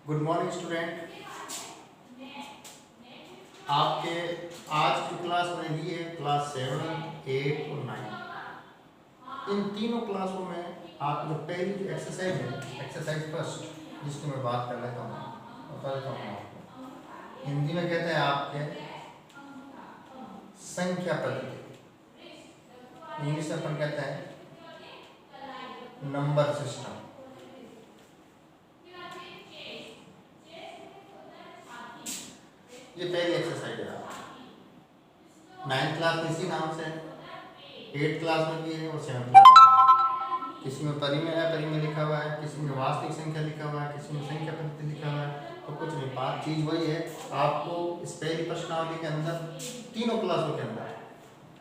Good morning student. आपके आज की क्लास में ली है क्लास 7, 8 और 9। इन तीनों क्लासों में आप जो पहली जो एक्सरसाइज है, एक्सरसाइज फर्स्ट, जिसकी मैं बात कर लेता हूँ, बता देता हूँ आपको। हिंदी में कहते हैं आपके संख्या पद्धति, इंग्लिश में अपन कहते हैं नंबर सिस्टम। ये पहली एक्सरसाइज है। 9th क्लास में इसी नाम से, 8th क्लास में भी है और 7th क्लास में। किसी में परिमेय है, परिमेय लिखा हुआ है, किसी में वास्तविक संख्या लिखा हुआ है, किसी में संख्या पद्धति लिखा हुआ है। तो कुछ नहीं, बात चीज़ वही है। आपको इस पहली प्रश्नावली के अंदर तीनों क्लासों के अंदर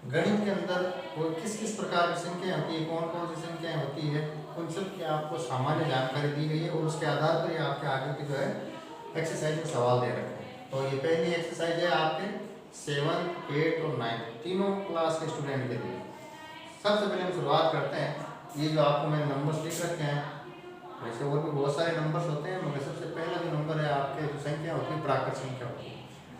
गणित के अंदर वो किस किस प्रकार की संख्याएं होती है, कौन कौन सी संख्याएं होती है, उन सब की आपको सामान्य जानकारी दी गई है और उसके आधार पर ही आपके आगे की जो है एक्सरसाइज में सवाल दे रखे हैं। तो ये पहली एक्सरसाइज है आपके 7, 8 और 9 तीनों क्लास के स्टूडेंट के लिए। सबसे पहले हम शुरुआत करते हैं। ये जो आपको मैंने नंबर्स लिख रखे हैं, वैसे और भी बहुत सारे नंबर्स होते हैं, मगर सबसे पहला जो नंबर है आपके जो संख्या होती है प्राकृत संख्या होती है।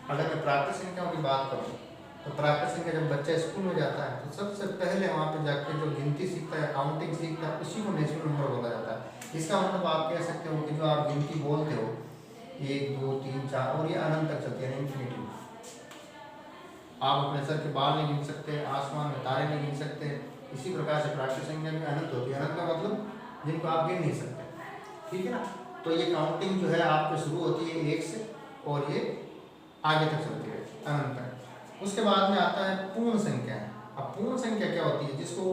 अगर मैं प्राकृत संख्याओं की बात करूँ तो प्राकृत संख्या जब बच्चा स्कूल में जाता है तो सबसे पहले वहाँ पे जाके जो गिनती सीखता है, काउंटिंग सीखता है, उसी को नेचुरल नंबर बोला जाता है। इसका मतलब आप कह सकते हो कि जो आप गिनती बोलते हो 1, 2, 3, 4 और ये अनंत तक चलती है, इन्फिनिटी। आप अपने सर के बाल नहीं गिन सकते, आसमान में तारे नहीं गिन सकते। इसी प्रकार से प्राकृत संख्या भी अनंत होती है। अनंत का मतलब जिनको आप गिन नहीं सकते, ठीक है ना। तो ये काउंटिंग जो है आपको शुरू होती है 1 से और ये आगे तक चलती है अनंत तक। उसके बाद में आता है पूर्ण संख्या। अब पूर्ण संख्या क्या होती है, जिसको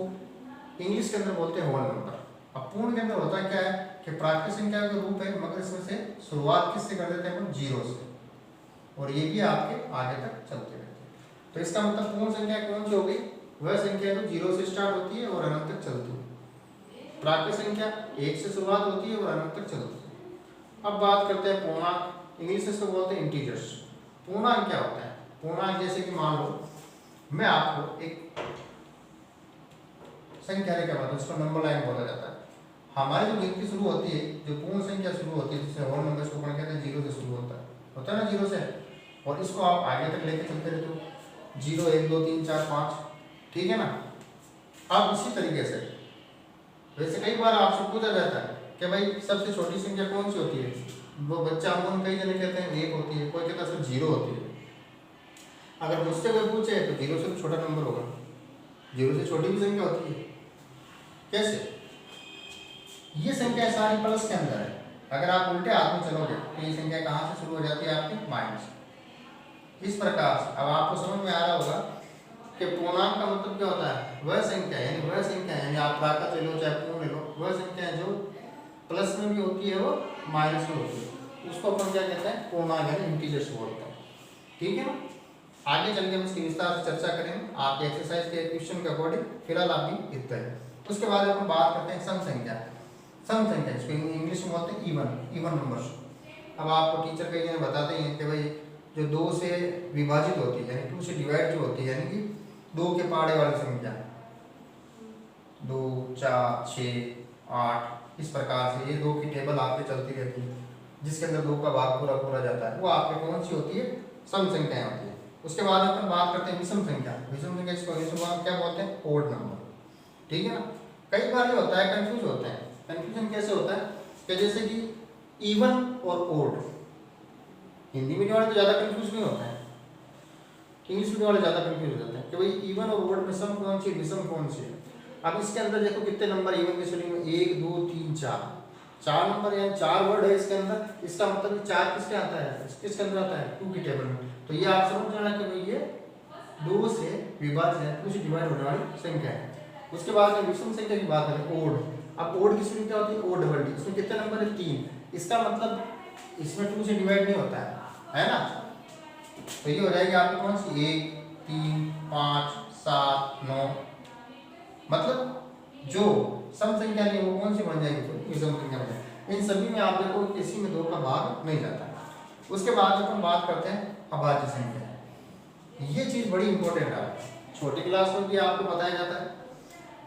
इंग्लिश के अंदर बोलते हैं होल नंबर। अब पूर्ण के अंदर होता है क्या है कि प्राकृत संख्या का रूप है, मगर इसमें से शुरुआत किससे कर देते हैं अपन, 0 से, और ये भी आपके आगे तक चलते रहते हैं। तो इसका मतलब पूर्ण संख्या कौन सी हो गई, वह संख्या जो 0 से स्टार्ट होती है और अनंत तक चलती है। प्राकृत संख्या 1 से शुरुआत होती है और अनंत तक चलती है। अब बात करते हैं पूर्णांक। इंग्लिश में इसको बोलते हैं इंटीजर्स। पूर्णांक क्या होता है, पूर्णांक जैसे कि मान लो मैं आपको एक संख्या लेकर बताऊं, इसको नंबर लाइन बोला जाता है। हमारी जो गिनती शुरू होती है, जो पूर्ण संख्या शुरू होती है, जिससे होल नंबर को कहते हैं 0 से शुरू होता है ना, 0 से, और इसको आप आगे तक लेके चलते रहते हो, 0, 1, 2, 3, 4, 5, ठीक है ना। अब इसी तरीके से वैसे कई बार आपसे पूछा जाता है कि भाई सबसे छोटी संख्या कौन सी होती है, वो बच्चा अमूमन कई जने कहते हैं 1 होती है, कोई कहता है सिर्फ 0 होती है। अगर मुझसे कोई पूछे तो 0 से तो छोटा नंबर होगा, 0 से छोटी भी संख्या होती है। कैसे, ये संख्या सारी प्लस के अंदर है। अगर आप उल्टे हाथ में चलोगे तो ये संख्या कहाँ से शुरू हो जाती है, आपके माइनस। इस प्रकार से अब आपको समझ में आ रहा होगा कि पूर्णांक का मतलब क्या होता है, वह संख्या यानी आप प्राकृत ले लो चाहे पूर्ण ले लो, वह संख्या जो प्लस में भी होती है और माइनस में होती है, उसको अपन क्या कहते हैं, पूर्णांक यानी इंटीजर्स बोलते हैं, ठीक है ना। आगे चल के हम इसकी विस्तार से चर्चा करेंगे आपके एक्सरसाइज के क्वेश्चन के अकॉर्डिंग। फिलहाल अभी इतना है। उसके बाद अपन बात करते हैं सम संख्या। सम संख्या इसको इंग्लिश में बोलते हैं इवन नंबर्स। अब आपको टीचर कई जगह बताते हैं कि भाई जो 2 से विभाजित होती है, यानी 2 से डिवाइड जो होती है, यानी कि 2 के पहाड़े वाली संख्या, 2, 4, 6, 8, इस प्रकार से ये 2 की टेबल आपके चलती रहती है, जिसके अंदर 2 का भाग पूरा पूरा जाता है, वो आपके कौन सी होती है, सम संख्याएं होती है। उसके बाद अपन बात करते हैं विषम संख्या। विषम संख्या इसको क्या बोलते हैं, ओड नंबर, ठीक है ना। कई बार ये होता है कंफ्यूज होते हैं। कंफ्यूजन कैसे होता है कि जैसे कि इवन और ओड, हिंदी मीडियम वाले तो ज़्यादा कंफ्यूज नहीं होते हैं, इंग्लिश मीडियम वाले ज़्यादा कंफ्यूज हो जाते हैं कि भाई इवन और ओड में सम कौन सी, विषम कौन सी है। अब इसके अंदर देखो कितने नंबर इवन के स्पेलिंग में, 1, 2, 3, 4 नंबर, यानी 4 वर्ड है इसके अंदर। इसका मतलब 4 किसके आता है, किसके अंदर आता है, 2 की टेबल में। तो ये आप समझ जाना कि भाई ये 2 से विभाजित है, 2 से डिवाइड होने वाली संख्या है। उसके बाद में विषम संख्या की बात करें, ओड। अब ओड की स्पेलिंग क्या होती है, O डबल डी। इसमें कितने नंबर है, 3। इसका मतलब इसमें 2 से डिवाइड नहीं होता है ना। तो ये हो जाएगी आपकी कौन सी, 1, 3, 5, 7, 9। मतलब जो सम संख्या नहीं वो कौन सी बन जाएगी, तो विषम संख्या बन जाएगी। इन सभी में आप देखो किसी में 2 का भाग नहीं जाता है। उसके बाद अपन बात करते हैं अभाज्य संख्या। ये चीज बड़ी इंपॉर्टेंट है, छोटी क्लास में भी आपको बताया जाता है,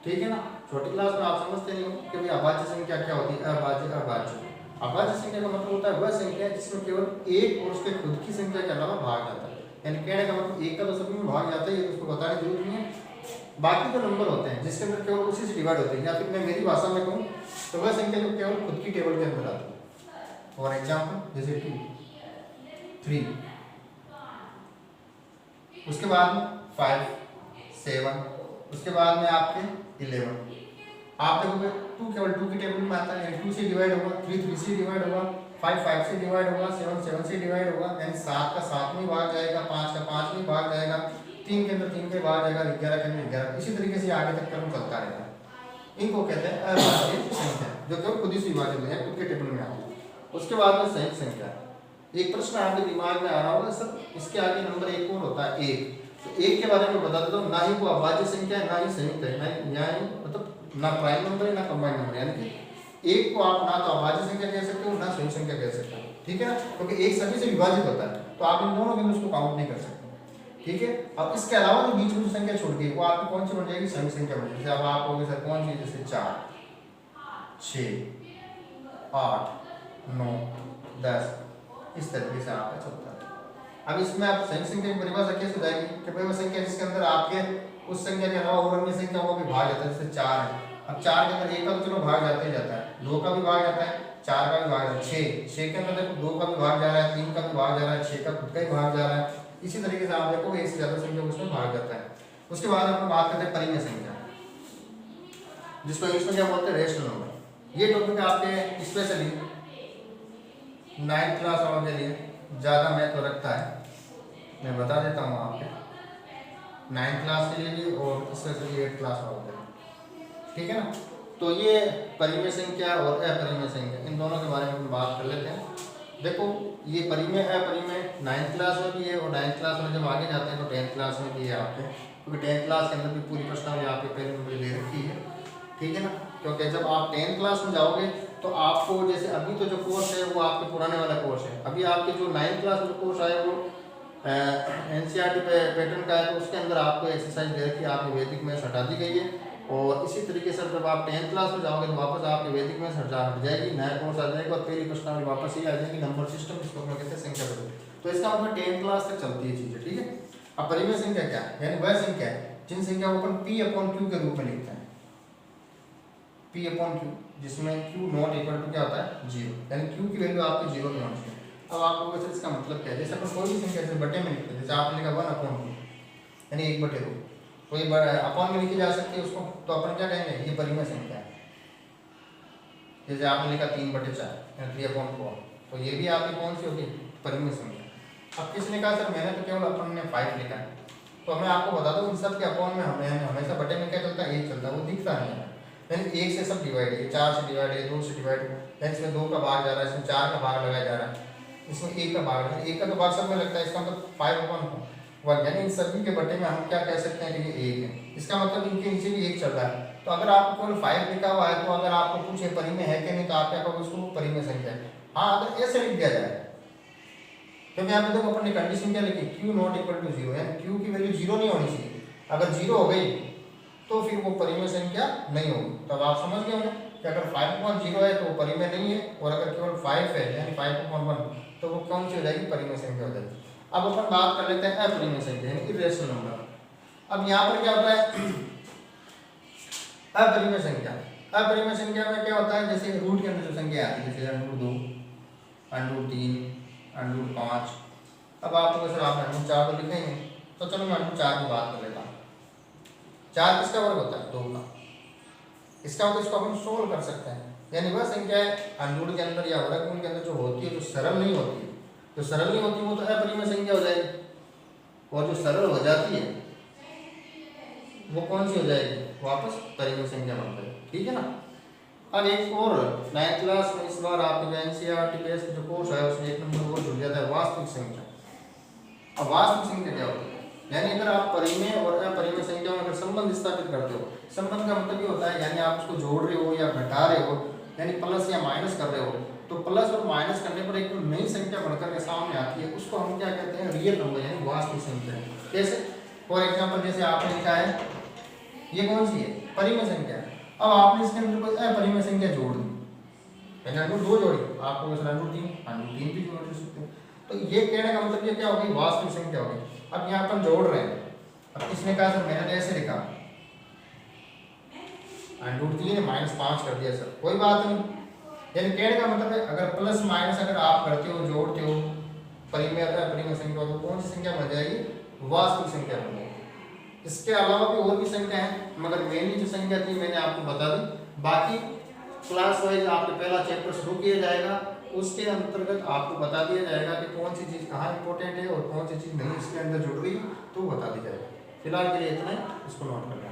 ठीक है ना। छोटी क्लास में आप समझते नहीं हो कि भाई अभाज्य संख्या क्या होती है, अभाज्य। अभाज्य संख्या का मतलब होता है वह संख्या जिसमें केवल एक और उसके खुद की संख्या के अलावा भाग जाता है। यानी कहने का मतलब एक का तो सभी में भाग जाता है, ये तो उसको बताने की जरूरत नहीं है। बाकी जो नंबर होते हैं जिसके अंदर केवल उसी से डिवाइड होते हैं, या फिर मैं मेरी भाषा में कहूँ तो वह संख्या जो केवल खुद की टेबल के अंदर आती है। फॉर एग्जाम्पल जैसे 2, 3, उसके बाद में 5, 7, उसके बाद में आपके 11। आप देखोगे 2 केवल 2 की टेबल में आता है, 2 से डिवाइड होगा, 3 3 से डिवाइड होगा, 5 5 से डिवाइड होगा, 7 7 से डिवाइड होगा, यानी 7 का 7 में भाग जाएगा, 5 का 5 में भाग जाएगा, 3 के अंदर 3 के भाग जाएगा, 11 के अंदर 11। इसी तरीके से आगे तक क्रम चलता रहता है। इनको कहते हैं अभाज्य संख्या, जो केवल खुद ही से विभाजित है, खुद के टेबल में आती है। उसके बाद में संयुक्त संख्या। एक प्रश्न आपके दिमाग में आ रहा होगा, सर इसके आगे नंबर एक और होता है एक, तो एक के बारे में बता देता हूँ। ना ही वो अभाज्य संख्या है, ना ही संयुक्त है, यानी मतलब ना प्राइम नंबर है ना कंबाइंड नंबर, यानी कि एक को आप ना तो अभाज्य संख्या कह सकते हो ना संयुक्त संख्या कह सकते हो, ठीक है ना, क्योंकि एक सभी से विभाजित होता है, तो आप इन दोनों के उसको काउंट नहीं कर सकते, ठीक है। अब इसके अलावा जो बीच में जो संख्या छोड़ गई वो आपकी कौन सी बन जाएगी, संयुक्त संख्या बन जाएगी। जैसे अब आप कहोगे सर कौन सी, जैसे 4, 6, 8, 9, 10, इस तरीके से आपका चलता है। अब इसमें आप संयुक्त संख्या की परिभाषा कैसे हो जाएगी कि भाई वो संख्या जिसके अंदर आपके उस संख्या के अलावा और अन्य संख्याओं का भी भाग जाता है। जैसे 4 है, अब 4 के अंदर एक का तो चलो भाग जाता ही जाता है, 2 का भी भाग जाता है, 4 का भी भाग जाता है, 6 के अंदर देखो 2 का भी भाग जा रहा है, 3 का भी भाग जा रहा है, 6 का खुद का ही भाग जा रहा है। इसी तरीके से आप देखो एक से ज्यादा संख्या उसमें भाग जाता है। उसके बाद हम बात करते हैं परिमेय संख्या, जिसको इंग्लिश में क्या बोलते हैं, रेशनल नंबर। ये टॉपिक आपके स्पेशली 9th क्लास वालों के लिए ज़्यादा महत्व रखता है, मैं बता देता हूँ आपके 9th क्लास के लिए भी और स्पेशली 8th क्लास वालों के लिए, ठीक है ना। तो ये परिमेय संख्या और अपरिमेय संख्या, इन दोनों के बारे में हम बात कर लेते हैं। देखो ये परिमेय अपरिमेय 9th क्लास में भी है, और 9th क्लास में जब आगे जाते हैं तो 10th क्लास में भी है आपके, क्योंकि 10th क्लास के अंदर भी पूरी प्रश्नावली आपके पहले में दे रखी है, ठीक है ना। क्योंकि जब आप 10th क्लास में जाओगे तो आपको जैसे अभी तो जो कोर्स है वो आपके पुराने वाला कोर्स है, अभी आपके जो 9th क्लास में कोर्स आया वो एनसीईआरटी पैटर्न का है, तो उसके अंदर आपको एक्सरसाइज दे रखी है, आपकी वैदिक मैथ्स हटा दी गई है। और इसी तरीके से जब आप 10th क्लास में जाओगे तो वापस आपकी वैदिक मैथ्स हट जाएगी, नया कोर्स आ जाएगा और पहली प्रश्नावली वापस ही आ जाएगी, नंबर सिस्टम जिसको हम कहते हैं संख्या पद्धति। तो इसका मतलब 10th क्लास तक चलती है चीजें, ठीक है। अब परिमेय संख्या क्या है, यानी वह संख्या है जिन संख्या को अपन P/Q के रूप में लिखते हैं, P/Q, जिसमें Q नॉट इक्वल टू क्या होता है 0, यानी Q की वैल्यू आपकी 0 नहीं होनी चाहिए। अब आप लोगों से इसका मतलब क्या है, जैसे अपन कोई भी संख्या जैसे बटे में लिखते हैं, जैसे आपने लिखा 1/2 यानी 1/2, तो ये अपॉन में लिखी जा सकती है उसको, तो अपन क्या कहेंगे, ये परिमेय संख्या है। जैसे आपने लिखा 3/4 यानी 3/4, तो ये भी आपकी कौन सी होगी, परिमेय संख्या। अब किसने कहा सर मैंने तो केवल अपन ने 5 लिखा है, तो मैं आपको बता दूं इन सब के अपॉन में हमेशा बटे में क्या चलता है, 1 चलता है, वो दिखता नहीं है, यानी 1 से सब डिवाइड है, 4 से डिवाइड है, 2 से डिवाइड है, यानी इसमें 2 का भाग जा रहा है, इसमें 4 का भाग लगाया जा रहा है, इसमें 1 का भाग है, 1 का तो भाग सब में लगता है, इसका मतलब 5/1, यानी इन सभी के बटे में हम क्या कह सकते हैं कि ये 1 है। इसका मतलब इनके नीचे भी 1 चल रहा है। तो अगर आपको केवल 5 लिखा हुआ है, तो अगर आपको पूछे परिमेय है कि नहीं, तो आप क्या कहोगे उसको परिमेय संख्या है। हाँ अगर ऐसे लिख दिया जाए, क्योंकि यहाँ पे देखो अपन ने कंडीशन क्या लिखी, Q नॉट इक्वल टू 0, यानी Q की वैल्यू 0 नहीं होनी चाहिए। अगर 0 हो गई तो फिर वो परिमेय संख्या नहीं होगी। तब आप समझ गए होंगे कि अगर 5/0 है तो वो परिमेय नहीं है, और अगर केवल 5 है यानी 5/1 तो वो कौन सी हो जाएगी, परिमेय संख्या हो जाएगी। अब अपन बात कर लेते हैं अपरिमेय संख्या यानी इर्रेशनल नंबर। अब यहाँ पर क्या होता है, अपरिमेय संख्या। अपरिमेय संख्या में क्या होता है, जैसे रूट के अंदर जो संख्या आती है, जैसे √2, √3, √5। अब आप तो सर आपने √4 तो लिखा ही नहीं, तो चलो मैं √4 की बात कर लेता हूँ। 4 किसका वर्ग होता है, 2 का। इसका मतलब इसको अपन सोल्व कर सकते हैं, यानी वह संख्या अंडूड के अंदर या वर्गमूल के अंदर जो होती है, जो सरल नहीं होती है, जो सरल नहीं होती वो तो अपरिमेय संख्या हो जाएगी, और जो सरल हो जाती है वो कौन सी हो जाएगी, वापस परिमेय संख्या बन जाएगी, ठीक है ना। अब एक और 9th क्लास में इस बार आपके एनसीईआरटी बेस्ड जो कोर्स है उसमें 1 नंबर वो जुड़ जाता है, वास्तविक संख्या। अब वास्तविक संख्या क्या होती है, यानी अगर आप परिमेय और अपरिमेय संख्या में अगर संबंध स्थापित करते हो, संबंध का मतलब ये होता है यानी आप उसको जोड़ रहे हो या घटा रहे हो, यानी प्लस या माइनस कर रहे हो, तो प्लस और माइनस करने पर एक नई संख्या बढ़कर के सामने आती है, उसको हम क्या कहते हैं, रियल नंबर यानी वास्तविक संख्या। कैसे, फॉर एग्जाम्पल जैसे आपने लिखा है ये कौन सी है, परिमेय संख्या। अब आपने इसके अंदर कोई अपरिमेय संख्या जोड़ दी, मैंने अंडू 2 जोड़ी, आपको इसमें अंडू 3 भी जोड़ सकते हो। तो ये कहने का मतलब ये क्या होगी, वास्तविक संख्या होगी। अब यहाँ पर जोड़ रहे हैं, अब किसने कहा सर, मैंने ऐसे लिखा अंडू 3 -5 कर दिया सर, कोई बात नहीं। यानी कहने का मतलब है अगर प्लस माइनस अगर आप करते हो, जोड़ते हो परिमेय अथवा अपरिमेय संख्या, तो कौन सी संख्या बन जाएगी, वास्तविक संख्या बन जाएगी। इसके अलावा भी और भी संख्या है, मगर मेनली जो संख्या थी मैंने आपको बता दी। बाकी क्लास वाइज आपके पहला चैप्टर शुरू किया जाएगा, उसके अंतर्गत आपको बता दिया जाएगा कि कौन सी चीज़ कहाँ इंपॉर्टेंट है और कौन सी चीज़ नहीं इसके अंदर जुड़ रही, तो बता दी जाएगी। फिलहाल के लिए इतना ही, इसको नोट करना।